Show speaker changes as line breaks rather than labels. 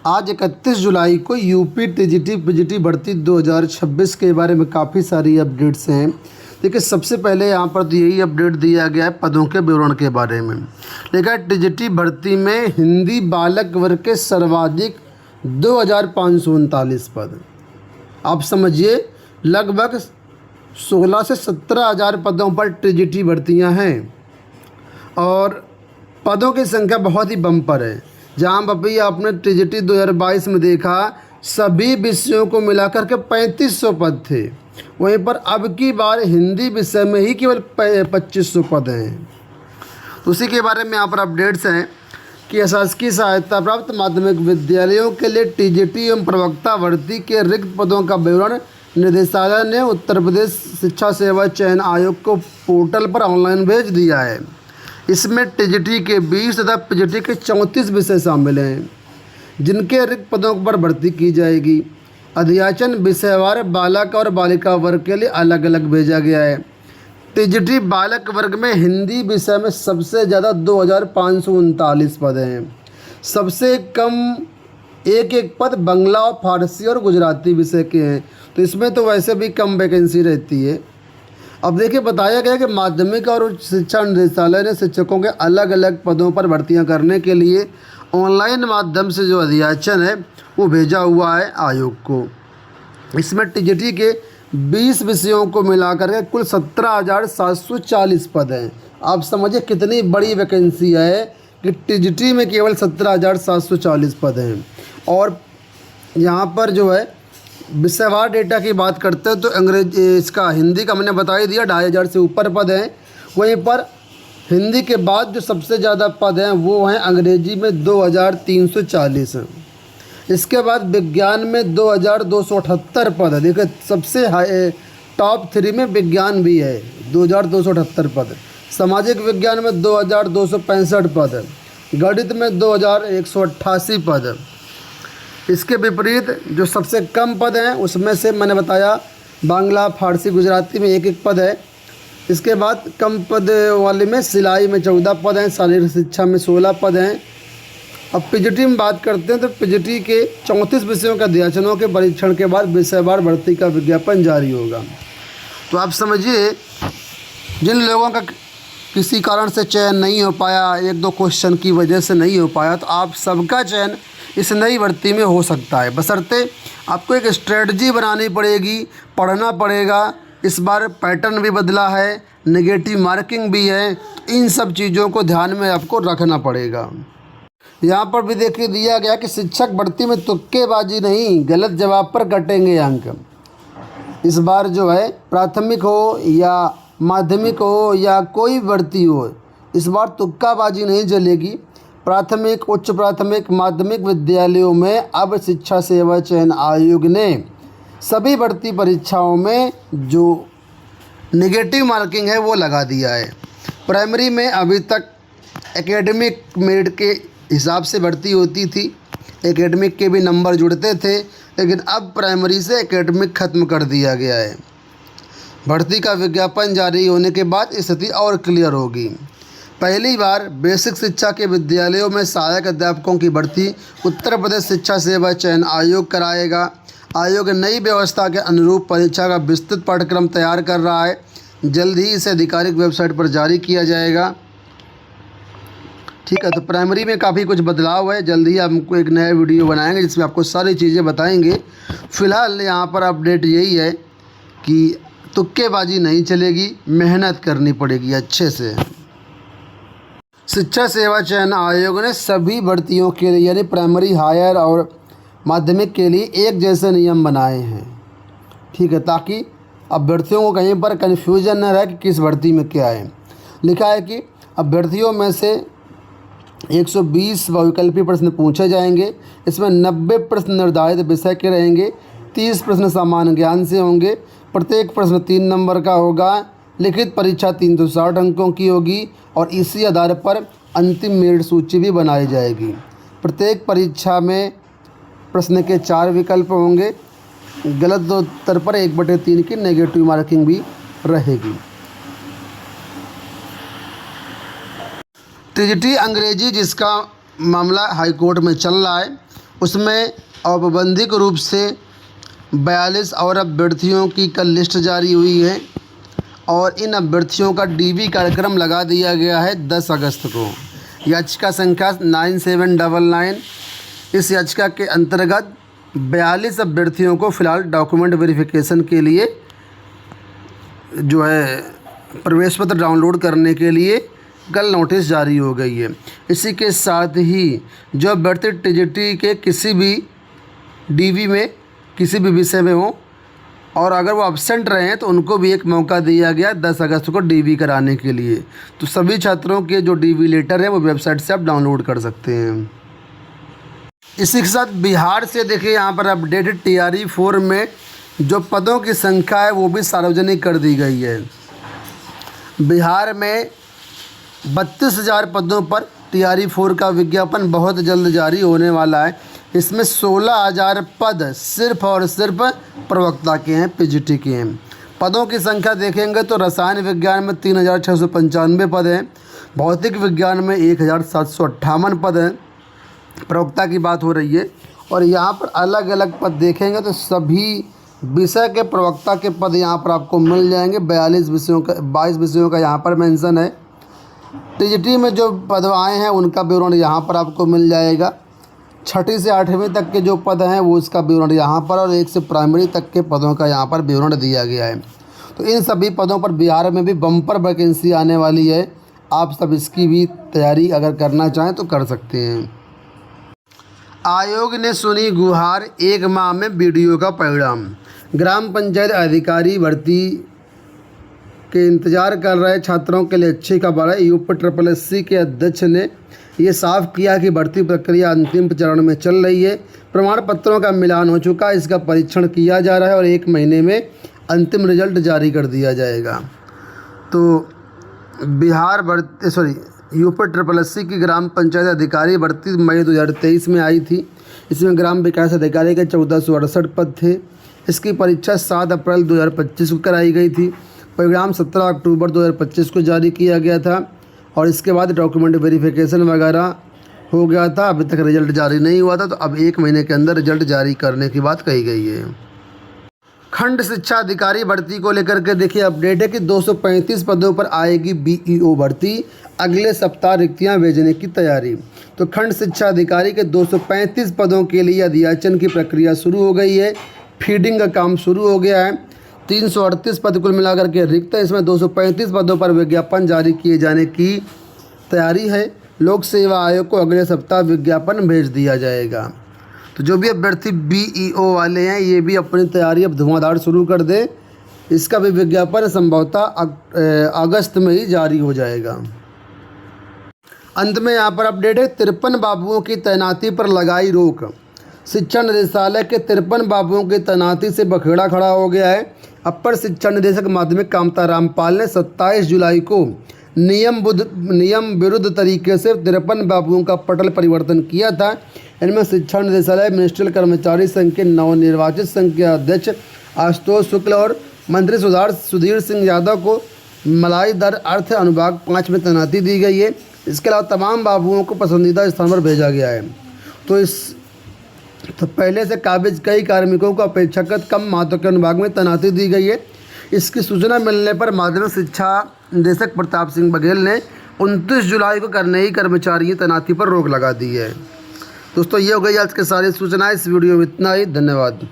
आज 31 जुलाई को UP TGT PGT भर्ती 2026 के बारे में काफ़ी सारी अपडेट्स हैं। देखिए, सबसे पहले यहाँ पर तो यही अपडेट दिया गया है पदों के विवरण के बारे में। लिखा है टीजीटी भर्ती में हिंदी बालक वर्ग के सर्वाधिक 2539 पद। आप समझिए, लगभग 16 से 17 हज़ार पदों पर टीजीटी भर्तियाँ हैं और पदों की संख्या बहुत ही बम्पर है। जहाँ अभी आपने टीजीटी 2022 में देखा, सभी विषयों को मिलाकर के 3500 पद थे। वहीं पर अब की बार हिंदी विषय में ही केवल 2500 पद हैं। उसी के बारे में यहाँ पर अपडेट्स हैं कि शासकीय सहायता प्राप्त माध्यमिक विद्यालयों के लिए टीजीटी एवं प्रवक्ता भर्ती के रिक्त पदों का विवरण निदेशालय ने उत्तर प्रदेश शिक्षा सेवा चयन आयोग को पोर्टल पर ऑनलाइन भेज दिया है। इसमें टीजीटी के 20 तथा पीजीटी के 34 विषय शामिल हैं, जिनके रिक्त पदों पर भर्ती की जाएगी। अध्याचन विषयवार बालक और बालिका वर्ग के लिए अलग अलग भेजा गया है। टीजीटी बालक वर्ग में हिंदी विषय में सबसे ज़्यादा 2539 पद हैं। सबसे कम एक पद बांग्ला और फारसी और गुजराती विषय के हैं, तो इसमें तो वैसे भी कम वैकेंसी रहती है। अब देखिए, बताया गया कि माध्यमिक और उच्च शिक्षा निदेशालय ने शिक्षकों के अलग अलग पदों पर भर्तियां करने के लिए ऑनलाइन माध्यम से जो अध्याचन है वो भेजा हुआ है आयोग को। इसमें टीजीटी के 20 विषयों को मिलाकर के कुल 17,740 पद हैं। आप समझिए कितनी बड़ी वैकेंसी है कि टीजीटी में केवल 17,740 पद हैं। और यहाँ पर जो है विषयवार डेटा की बात करते हैं तो इसका हिंदी का मैंने बता ही दिया, 2,500 से ऊपर पद हैं। वहीं पर हिंदी के बाद जो सबसे ज़्यादा पद हैं वो हैं अंग्रेजी में 2,340 हैं। इसके बाद विज्ञान में 2,278 पद है। देखिए, सबसे हाई टॉप 3 में विज्ञान भी है, 2,278 पद। सामाजिक विज्ञान में 2,265 पद है। गणित में 2,188 पद है। इसके विपरीत जो सबसे कम पद हैं उसमें से मैंने बताया बांग्ला, फारसी, गुजराती में एक पद है। इसके बाद कम पद वाले में सिलाई में 14 पद हैं, शारीरिक शिक्षा में 16 पद हैं। अब पीजीटी में बात करते हैं तो पीजीटी के 34 विषयों के अध्याचनों के परीक्षण के बाद विषयवार भर्ती का विज्ञापन जारी होगा। तो आप समझिए, जिन लोगों का किसी कारण से चयन नहीं हो पाया, 1-2 क्वेश्चन की वजह से नहीं हो पाया, तो आप सबका चयन इस नई भर्ती में हो सकता है। बशर्ते आपको एक स्ट्रेटजी बनानी पड़ेगी, पढ़ना पड़ेगा। इस बार पैटर्न भी बदला है, नेगेटिव मार्किंग भी है, तो इन सब चीज़ों को ध्यान में आपको रखना पड़ेगा। यहाँ पर भी देखिए दिया गया कि शिक्षक भर्ती में तुक्केबाजी नहीं, गलत जवाब पर कटेंगे अंक। इस बार जो है प्राथमिक हो या माध्यमिक हो या कोई भर्ती हो, इस बार तुक्काबाजी नहीं चलेगी। प्राथमिक, उच्च प्राथमिक, माध्यमिक विद्यालयों में अब शिक्षा सेवा चयन आयोग ने सभी भर्ती परीक्षाओं में जो नेगेटिव मार्किंग है वो लगा दिया है। प्राइमरी में अभी तक एकेडमिक मेरिट के हिसाब से भर्ती होती थी, एकेडमिक के भी नंबर जुड़ते थे, लेकिन अब प्राइमरी से एकेडमिक ख़त्म कर दिया गया है। भर्ती का विज्ञापन जारी होने के बाद स्थिति और क्लियर होगी। पहली बार बेसिक शिक्षा के विद्यालयों में सहायक अध्यापकों की भर्ती उत्तर प्रदेश शिक्षा सेवा चयन आयोग कराएगा। आयोग नई व्यवस्था के अनुरूप परीक्षा का विस्तृत पाठ्यक्रम तैयार कर रहा है। जल्द ही इसे आधिकारिक वेबसाइट पर जारी किया जाएगा। ठीक है, तो प्राइमरी में काफ़ी कुछ बदलाव है। जल्द ही हमको एक नया वीडियो बनाएंगे जिसमें आपको सारी चीज़ें बताएंगे। फ़िलहाल यहाँ पर अपडेट यही है कि तुक्केबाजी नहीं चलेगी, मेहनत करनी पड़ेगी अच्छे से। शिक्षा सेवा चयन आयोग ने सभी भर्तियों के लिए यानी प्राइमरी, हायर और माध्यमिक के लिए एक जैसे नियम बनाए हैं। ठीक है, ताकि अभ्यर्थियों को कहीं पर कन्फ्यूजन न रहे कि किस भर्ती में क्या है। लिखा है कि अभ्यर्थियों में से 120 बहुविकल्पी प्रश्न पूछे जाएंगे। इसमें 90 प्रश्न निर्धारित विषय के रहेंगे, 30 प्रश्न सामान्य ज्ञान से होंगे। प्रत्येक प्रश्न 3 नंबर का होगा। लिखित परीक्षा 360 अंकों की होगी और इसी आधार पर अंतिम मेरिट सूची भी बनाई जाएगी। प्रत्येक परीक्षा में प्रश्न के 4 विकल्प होंगे। गलत उत्तर पर 1/3 की नेगेटिव मार्किंग भी रहेगी। टीजीटी अंग्रेजी जिसका मामला हाई कोर्ट में चल रहा है, उसमें औपबंधिक रूप से 42 और अभ्यर्थियों की कल लिस्ट जारी हुई है और इन अभ्यर्थियों का डीवी कार्यक्रम लगा दिया गया है 10 अगस्त को। याचिका संख्या 9799। इस याचिका के अंतर्गत 42 अभ्यर्थियों को फ़िलहाल डॉक्यूमेंट वेरिफिकेशन के लिए जो है प्रवेश पत्र डाउनलोड करने के लिए कल नोटिस जारी हो गई है। इसी के साथ ही जो अभ्यर्थी टीजीटी के किसी भी डीवी में किसी भी विषय में हो और अगर वो एब्सेंट रहे हैं तो उनको भी एक मौका दिया गया 10 अगस्त को डीवी कराने के लिए। तो सभी छात्रों के जो डीवी लेटर है वो वेबसाइट से आप डाउनलोड कर सकते हैं। इसी के साथ बिहार से देखिए यहाँ पर अपडेटेड TRE 4 में जो पदों की संख्या है वो भी सार्वजनिक कर दी गई है। बिहार में 32,000 पदों पर TRE 4 का विज्ञापन बहुत जल्द जारी होने वाला है। इसमें 16,000 पद सिर्फ और सिर्फ प्रवक्ता के हैं, PGT के हैं। पदों की संख्या देखेंगे तो रसायन विज्ञान में 3,695 पद हैं, भौतिक विज्ञान में 1,758 पद हैं, प्रवक्ता की बात हो रही है। और यहाँ पर अलग अलग पद देखेंगे तो सभी विषय के प्रवक्ता के पद यहाँ पर आपको मिल जाएंगे। 22 विषयों का यहाँ पर मेंशन है। टीजीटी में जो पदवाएँ हैं उनका विवरण यहाँ पर आपको मिल जाएगा। 6ठी से 8वीं तक के जो पद हैं वो इसका विवरण यहाँ पर, और 1 से प्राइमरी तक के पदों का यहाँ पर विवरण दिया गया है। तो इन सभी पदों पर बिहार में भी बम्पर वैकेंसी आने वाली है। आप सब इसकी भी तैयारी अगर करना चाहें तो कर सकते हैं। आयोग ने सुनी गुहार, 1 माह में BDO का परिणाम। ग्राम पंचायत अधिकारी भर्ती के इंतज़ार कर रहे छात्रों के लिए अच्छी खबर है। UPSSC के अध्यक्ष ने ये साफ किया कि भर्ती प्रक्रिया अंतिम चरण में चल रही है। प्रमाण पत्रों का मिलान हो चुका है, इसका परीक्षण किया जा रहा है और 1 महीने में अंतिम रिजल्ट जारी कर दिया जाएगा। तो UPSSC की ग्राम पंचायत अधिकारी भर्ती मई 2023 में आई थी। इसमें ग्राम विकास अधिकारी के 1468 पद थे। इसकी परीक्षा 7 अप्रैल 2025 को कराई गई थी। परिणाम 17 अक्टूबर 2025 को जारी किया गया था और इसके बाद डॉक्यूमेंट वेरिफिकेशन वगैरह हो गया था। अभी तक रिजल्ट जारी नहीं हुआ था, तो अब 1 महीने के अंदर रिजल्ट जारी करने की बात कही गई है। खंड शिक्षा अधिकारी भर्ती को लेकर के देखिए अपडेट है कि 235 पदों पर आएगी BEO भर्ती। अगले सप्ताह रिक्तियां भेजने की तैयारी। तो खंड शिक्षा अधिकारी के 235 पदों के लिए अध्याचन की प्रक्रिया शुरू हो गई है। फीडिंग का काम शुरू हो गया है। 338 पद कुल मिलाकर के रिक्त है। इसमें 235 पदों पर विज्ञापन जारी किए जाने की तैयारी है। लोक सेवा आयोग को अगले सप्ताह विज्ञापन भेज दिया जाएगा। तो जो भी अभ्यर्थी BEO वाले हैं ये भी अपनी तैयारी अब धुआंधार शुरू कर दें। इसका भी विज्ञापन संभवतः अगस्त में ही जारी हो जाएगा। अंत में यहाँ पर अपडेट है, 53 बाबुओं की तैनाती पर लगाई रोक। शिक्षा निदेशालय के 53 बाबुओं की तैनाती से बखेड़ा खड़ा हो गया है। अपर शिक्षा निदेशक माध्यमिक कामता रामपाल ने 27 जुलाई को नियम विरुद्ध तरीके से 53 बाबुओं का पटल परिवर्तन किया था। इनमें शिक्षा निदेशालय, मिनिस्ट्रियल कर्मचारी संघ के नवनिर्वाचित संघ के अध्यक्ष आशुतोष शुक्ल और मंत्री सुधीर सिंह यादव को मलाई दर अर्थ अनुभाग 5 में तैनाती दी गई है। इसके अलावा तमाम बाबुओं को पसंदीदा स्थान पर भेजा गया है। तो पहले से काबिज कई कार्मिकों को अपेक्षाकृत कम महत्व के अनुभाग में तैनाती दी गई है। इसकी सूचना मिलने पर माध्यमिक शिक्षा निदेशक प्रताप सिंह बघेल ने 29 जुलाई को नई कर्मचारी तैनाती पर रोक लगा दी है। दोस्तों ये हो गई आज की सारी सूचनाएं। इस वीडियो में इतना ही। धन्यवाद।